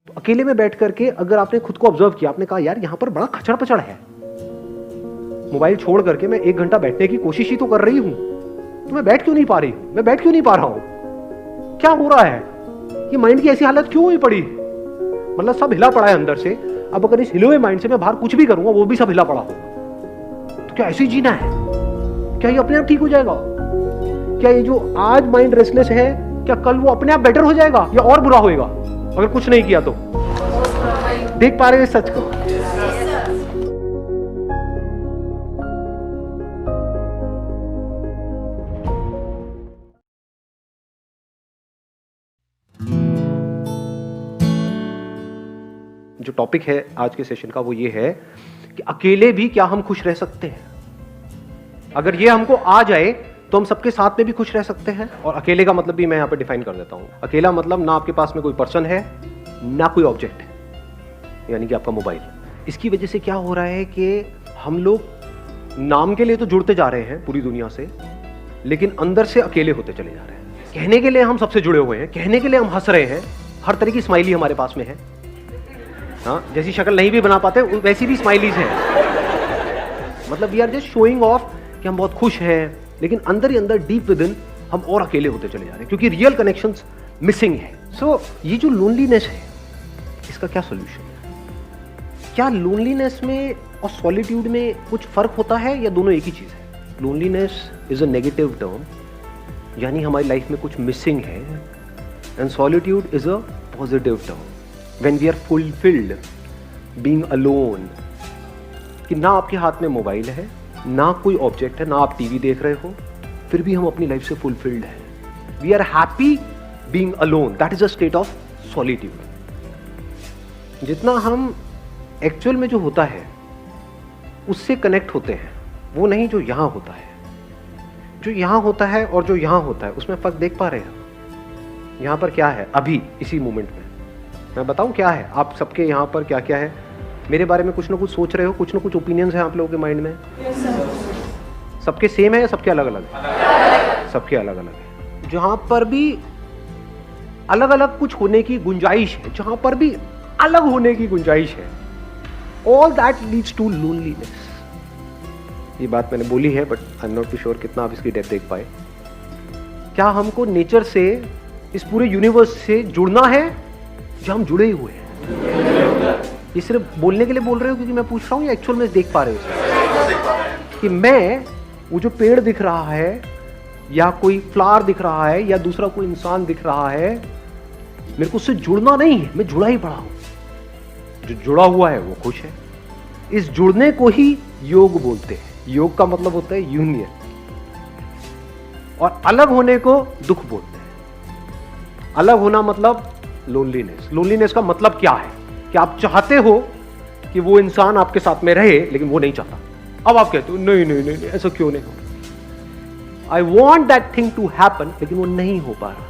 तो अकेले में बैठ करके अगर आपने खुद को ऑब्जर्व किया, आपने कहा यार यहाँ पर बड़ा खचड़ पचड़ है, मोबाइल छोड़ करके मैं 1 घंटा बैठने की कोशिश ही तो कर रही हूं, तो मैं बैठ क्यों नहीं पा रही हूं, मैं बैठ क्यों नहीं पा रहा हूं, क्या हो रहा है, ये माइंड की ऐसी हालत क्यों हुई पड़ी, मतलब सब हिला पड़ा है अंदर से। अब अगर इस हिले हुए माइंड से मैं बाहर कुछ भी करूंगा वो भी सब हिला पड़ा होगा, तो क्या ऐसे ही जीना है, क्या ये अपने आप ठीक हो जाएगा, क्या ये जो आज माइंड रेस्टलेस है क्या कल वो अपने आप बेटर हो जाएगा या और बुरा होएगा अगर कुछ नहीं किया तो। देख पा रहे हो इस सच को? जो टॉपिक है आज के सेशन का वो ये है कि अकेले भी क्या हम खुश रह सकते हैं। अगर ये हमको आ जाए तो हम सबके साथ में भी खुश रह सकते हैं। और अकेले का मतलब भी मैं यहाँ पे डिफाइन कर देता हूँ। अकेला मतलब ना आपके पास में कोई पर्सन है ना कोई ऑब्जेक्ट है, यानी कि आपका मोबाइल। इसकी वजह से क्या हो रहा है कि हम लोग नाम के लिए तो जुड़ते जा रहे हैं पूरी दुनिया से, लेकिन अंदर से अकेले होते चले जा रहे हैं। कहने के लिए हम सबसे जुड़े हुए हैं, कहने के लिए हम हंस रहे हैं, हर तरह की स्माइली हमारे पास में है, हाँ, जैसी शक्ल नहीं भी बना पाते वैसी भी स्माइलीज हैं। मतलब we are just showing off कि हम बहुत खुश हैं, लेकिन अंदर ही अंदर डीप विद इन हम और अकेले होते चले जा रहे हैं क्योंकि रियल कनेक्शंस मिसिंग है। सो ये जो लोनलीनेस है इसका क्या सोल्यूशन है? क्या लोनलीनेस में और सॉलिट्यूड में कुछ फर्क होता है या दोनों एक ही चीज है? Loneliness is a negative term, यानी हमारी लाइफ में कुछ मिसिंग है, and solitude is a positive term when we are fulfilled being alone, कि ना आपके हाथ में मोबाइल है ना कोई ऑब्जेक्ट है, ना आप टीवी देख रहे हो, फिर भी हम अपनी लाइफ से फुलफिल्ड हैं। We are happy being alone, that is a state of solitude. जितना हम एक्चुअल में जो होता है उससे कनेक्ट होते हैं, वो नहीं जो यहां होता है। जो यहां होता है और जो यहां होता है उसमें फर्क देख पा रहे हैं? यहां पर क्या है अभी इसी मोमेंट में, मैं बताऊं क्या है? आप सबके यहाँ पर क्या क्या है, मेरे बारे में कुछ ना कुछ सोच रहे हो, कुछ ना कुछ ओपिनियंस हैं आप लोगों के माइंड में। सबके सेम है या सबके अलग अलग है? सबके अलग अलग है। जहां पर भी अलग अलग कुछ होने की गुंजाइश है, जहां पर भी अलग होने की गुंजाइश है, all that leads to loneliness. ये बात मैंने बोली है but I am not too sure कितना आप इसकी डेप्थ देख पाए। क्या हमको नेचर से, इस पूरे यूनिवर्स से जुड़ना है जो हम जुड़े ही हुए हैं? ये सिर्फ बोलने के लिए बोल रहे हो क्योंकि मैं पूछ रहा हूँ या एक्चुअल में देख पा रहे हो कि मैं वो जो पेड़ दिख रहा है या कोई फ्लावर दिख रहा है या दूसरा कोई इंसान दिख रहा है, मेरे को उससे जुड़ना नहीं है, मैं जुड़ा ही पड़ा हूं। जो जुड़ा हुआ है वो खुश है। इस जुड़ने को ही योग बोलते हैं। योग का मतलब होता है यूनियन, और अलग होने को दुख बोलते हैं। अलग होना मतलब लोनलीनेस। लोनलीनेस का मतलब क्या है कि आप चाहते हो कि वो इंसान आपके साथ में रहे लेकिन वो नहीं चाहता। अब आप कहते हो नहीं नहीं नहीं, नहीं ऐसा क्यों नहीं हो, I want that thing to happen, लेकिन वो नहीं हो पा रहा।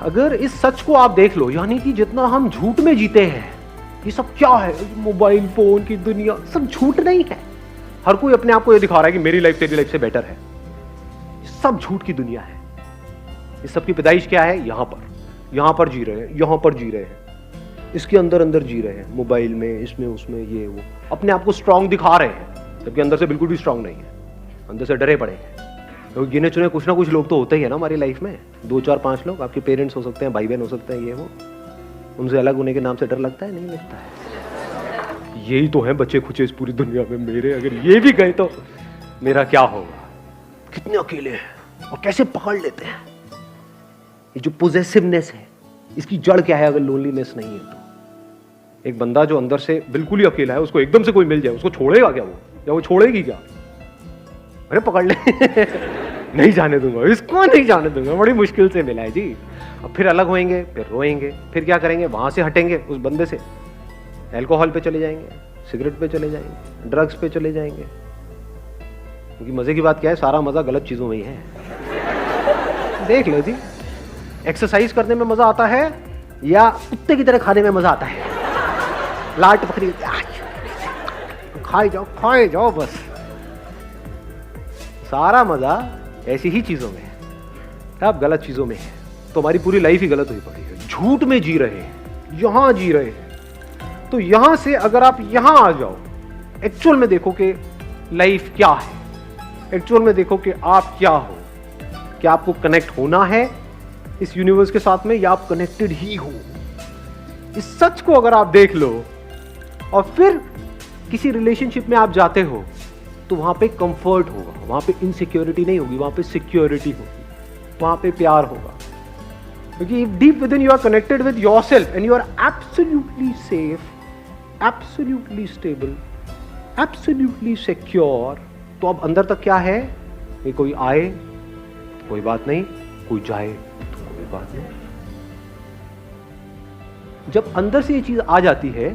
अगर इस सच को आप देख लो, यानी कि जितना हम झूठ में जीते हैं, ये सब क्या है, मोबाइल फोन की दुनिया, सब झूठ नहीं है। हर कोई अपने आप को ये दिखा रहा है कि मेरी लाइफ तेरी लाइफ से बेटर है, सब झूठ की दुनिया है। इस सब की पैदाइश क्या है? यहां पर जी रहे हैं, यहां पर जी रहे हैं, इसके अंदर अंदर जी रहे हैं, मोबाइल में, इसमें उसमें, ये वो, अपने आप को स्ट्रांग दिखा रहे हैं जबकि अंदर से बिल्कुल भी स्ट्रांग नहीं है, अंदर से डरे पड़े हैं। तो गिने चुने कुछ ना कुछ लोग तो होते ही है ना हमारी लाइफ में, 2 4 5 लोग। आपके पेरेंट्स हो सकते हैं, भाई बहन हो सकते हैं, ये वो, उनसे अलग होने के नाम से डर लगता है? नहीं लगता है। यही तो है बच्चे खुचे इस पूरी दुनिया में मेरे, अगर ये भी गए तो मेरा क्या होगा। कितने अकेले हैं और कैसे पकड़ लेते हैं। ये जो पोजेसिवनेस है, इसकी जड़ क्या है? अगर लोनलीनेस नहीं है तो एक बंदा जो अंदर से बिल्कुल ही अकेला है, उसको एकदम से कोई मिल जाए, उसको छोड़ेगा क्या वो, या वो छोड़ेगी क्या? अरे पकड़ ले नहीं जाने दूंगा इसको, नहीं जाने दूंगा, बड़ी मुश्किल से मिला है जी। अब फिर अलग होएंगे, फिर रोएंगे, फिर क्या करेंगे? वहां से हटेंगे उस बंदे से, अल्कोहल पे चले जाएंगे, सिगरेट पे चले जाएंगे, ड्रग्स पे चले जाएंगे। क्योंकि मजे की बात क्या है, सारा मजा गलत चीजों में ही है। देख लो जी, एक्सरसाइज करने में मजा आता है या कुत्ते की तरह खाने में मजा आता है? लाट पकड़ी खाए जाओ बस। सारा मजा ऐसी ही चीजों में है, तब गलत चीजों में है। तो हमारी पूरी लाइफ ही गलत हुई पड़ी है, झूठ में जी रहे हैं। यहां जी रहे हैं। तो यहां से अगर आप यहां आ जाओ, एक्चुअल में देखो कि लाइफ क्या है, एक्चुअल में देखो कि आप क्या हो, क्या आपको कनेक्ट होना है इस यूनिवर्स के साथ में या आप कनेक्टेड ही हो। इस सच को अगर आप देख लो और फिर किसी रिलेशनशिप में आप जाते हो तो वहां पे कंफर्ट होगा, वहां पे इनसिक्योरिटी नहीं होगी, वहां पे सिक्योरिटी होगी, वहां पे प्यार होगा। क्योंकि deep within you are connected with yourself and you are absolutely safe, absolutely stable, absolutely secure. तो अब अंदर तक क्या है कि कोई आए तो कोई बात नहीं, कोई जाए तो कोई बात नहीं। जब अंदर से ये चीज आ जाती है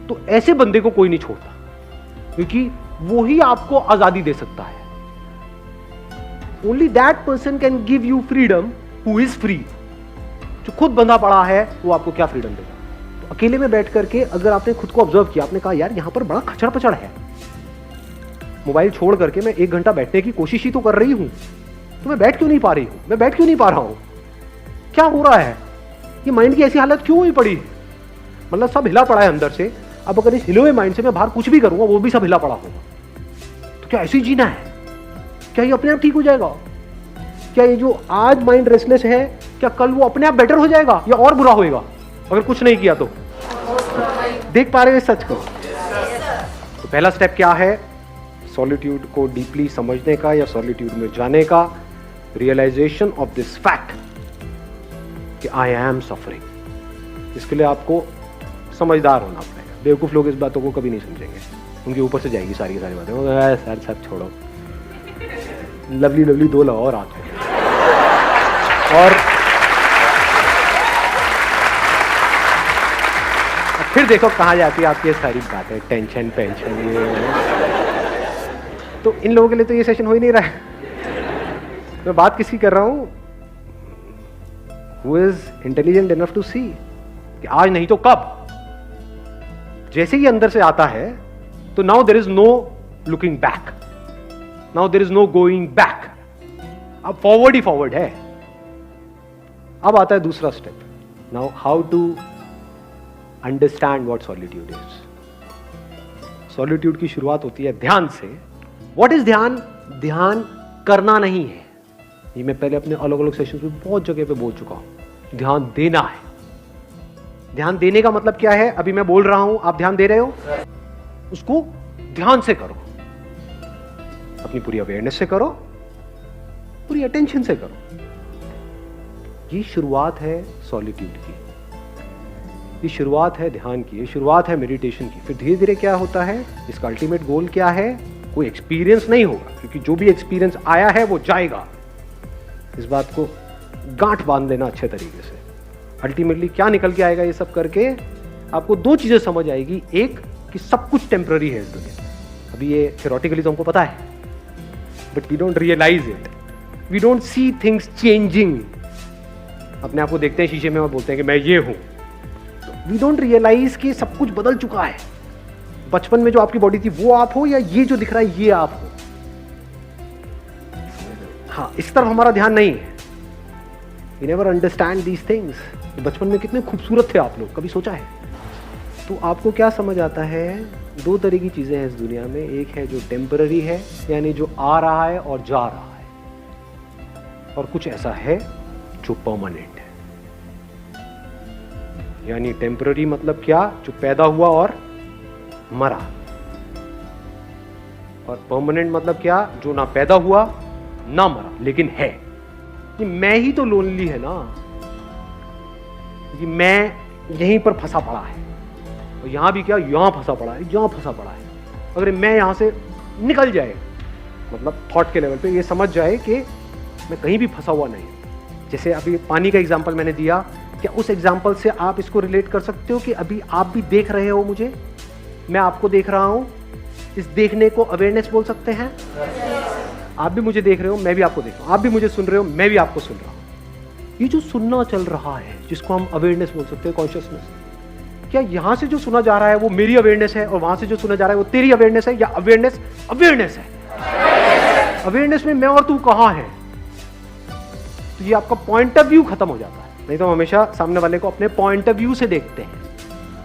तो ऐसे बंदे को कोई नहीं छोड़ता, क्योंकि वो ही आपको आजादी दे सकता है। Only that person can give you freedom who is free. जो खुद बंधा पड़ा है वो आपको क्या फ्रीडम देगा। तो अकेले में बैठ करके अगर आपने खुद को ऑब्जर्व किया, आपने कहा यार यहां पर बड़ा खचड़ पचड़ है, मोबाइल छोड़ करके मैं 1 घंटा बैठने की कोशिश ही तो कर रही हूं, तो मैं बैठ क्यों नहीं पा रही हूं, मैं बैठ क्यों नहीं पा रहा हूं, क्या हो रहा है, ये माइंड की ऐसी हालत क्यों हुई पड़ी है। मतलब सब हिला पड़ा है अंदर से। अब अगर इस हिले हुए माइंड से मैं बाहर कुछ भी करूंगा वो भी सब हिला पड़ा होगा। तो क्या ऐसे ही जीना है? क्या ये अपने आप ठीक हो जाएगा? क्या ये जो आज माइंड रेस्टलेस है, क्या कल वो अपने आप बेटर हो जाएगा या और बुरा होएगा अगर कुछ नहीं किया तो? देख पा रहे हो इस सच को? तो पहला स्टेप क्या है? सॉलिट्यूड को डीपली समझने का या सॉलिट्यूड में जाने का, रियलाइजेशन ऑफ दिस फैक्ट कि आई एम सफरिंग। इसके लिए आपको समझदार होना पड़ेगा। बेवकूफ लोग इस बातों को कभी नहीं समझेंगे, उनके ऊपर से जाएगी सारी की सारी बातें। सर सब छोड़ो, लवली लवली 2 लगाओ रात में। और फिर देखो कहाँ जाती है आपकी ये सारी बातें, टेंशन पेंशन ये। तो इन लोगों के लिए तो ये सेशन हो ही नहीं रहा है। मैं बात किसकी कर रहा हूं? Who is intelligent enough to see कि आज नहीं तो कब। जैसे ही अंदर से आता है तो now there is no looking back, now there is no going back. अब फॉरवर्ड ही फॉरवर्ड है। अब आता है दूसरा step, now how to understand what solitude is. Solitude की शुरुआत होती है ध्यान से। व्हाट इज ध्यान? ध्यान करना नहीं है, ये मैं पहले अपने अलग अलग सेशंस में बहुत जगह पे बोल चुका हूं। ध्यान देना है। ध्यान देने का मतलब क्या है? अभी मैं बोल रहा हूं, आप ध्यान दे रहे हो, उसको ध्यान से करो, अपनी पूरी अवेयरनेस से करो, पूरी अटेंशन से करो। ये शुरुआत है सॉलिट्यूड की, ये शुरुआत है ध्यान की, ये शुरुआत है मेडिटेशन की। फिर धीरे धीरे क्या होता है, इसका अल्टीमेट गोल क्या है? कोई एक्सपीरियंस नहीं होगा, क्योंकि जो भी एक्सपीरियंस आया है वो जाएगा। इस बात को गांठ बांध लेना अच्छे तरीके से। अल्टीमेटली क्या निकल के आएगा ये सब करके? आपको 2 चीजें समझ आएगी। एक कि सब कुछ टेम्पररी है इस दुनिया में। अभी ये थियोरेटिकली तो हमको पता है, but we don't realise it, we don't see things changing. अपने आप को देखते हैं शीशे में और बोलते हैं कि मैं ये हूं। वी डोंट रियलाइज कि सब कुछ बदल चुका है। बचपन में जो आपकी बॉडी थी वो आप हो, या ये जो दिख रहा है ये आप हो। हाँ, इस तरफ हमारा ध्यान नहीं है। We never understand these things. बचपन में कितने खूबसूरत थे आप लोग, कभी सोचा है? तो आपको क्या समझ आता है? 2 तरह की चीजें हैं इस दुनिया में। एक है जो टेम्पररी है, यानी जो आ रहा है और जा रहा है, और कुछ ऐसा है जो परमानेंट है। यानी टेम्पररी मतलब क्या? जो पैदा हुआ और मरा। और परमानेंट मतलब क्या? जो ना पैदा हुआ ना मरा लेकिन है। ये मैं ही तो लोनली है ना, ये मैं यहीं पर फंसा पड़ा है। और यहां भी क्या, यहां फंसा पड़ा है, यहां फंसा पड़ा है। अगर मैं यहां से निकल जाए, मतलब थॉट के लेवल पे ये समझ जाए कि मैं कहीं भी फंसा हुआ नहीं। जैसे अभी पानी का एग्जांपल मैंने दिया, क्या उस एग्जांपल से आप इसको रिलेट कर सकते हो कि अभी आप भी देख रहे हो मुझे, मैं आपको देख रहा हूं। इस देखने को अवेयरनेस बोल सकते हैं। आप भी मुझे देख रहे हो, मैं भी आपको देख रहा हूं। आप भी मुझे सुन रहे हो, मैं भी आपको सुन रहा हूं। ये जो सुनना चल रहा है, जिसको हम अवेयरनेस बोल सकते हैं, कॉन्शियसनेस, क्या यहां से जो सुना जा रहा है वो मेरी अवेयरनेस है और वहां से जो सुना जा रहा है वो तेरी अवेयरनेस है, या अवेयरनेस अवेयरनेस है? अवेयरनेस में मैं और तू कहां है? तो ये आपका पॉइंट ऑफ व्यू खत्म हो जाता है। नहीं तो हम हमेशा सामने वाले को अपने पॉइंट ऑफ व्यू से देखते हैं।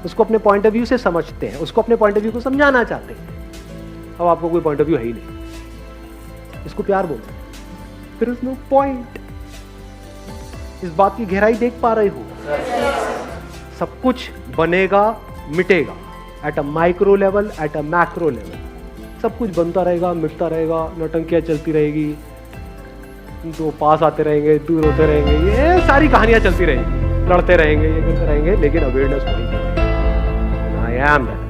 उसको अपने पॉइंट ऑफ व्यू से समझते हैं, उसको अपने पॉइंट ऑफ व्यू को समझाना चाहते हैं। अब आपको कोई पॉइंट ऑफ व्यू है ही नहीं, इसको प्यार बोलते हैं। फिर उसमें पॉइंट, इस बात की गहराई देख पा रहे हो? सब कुछ बनेगा मिटेगा, at a micro level, at a macro level, सब कुछ बनता रहेगा, मिटता रहेगा, नौटंकियां चलती रहेगी, तो पास आते रहेंगे, दूर होते रहेंगे, ये सारी कहानियां चलती रहेंगी, लड़ते रहेंगे, ये करते रहेंगे, लेकिन अवेयरनेस होगी, आई एम दैट।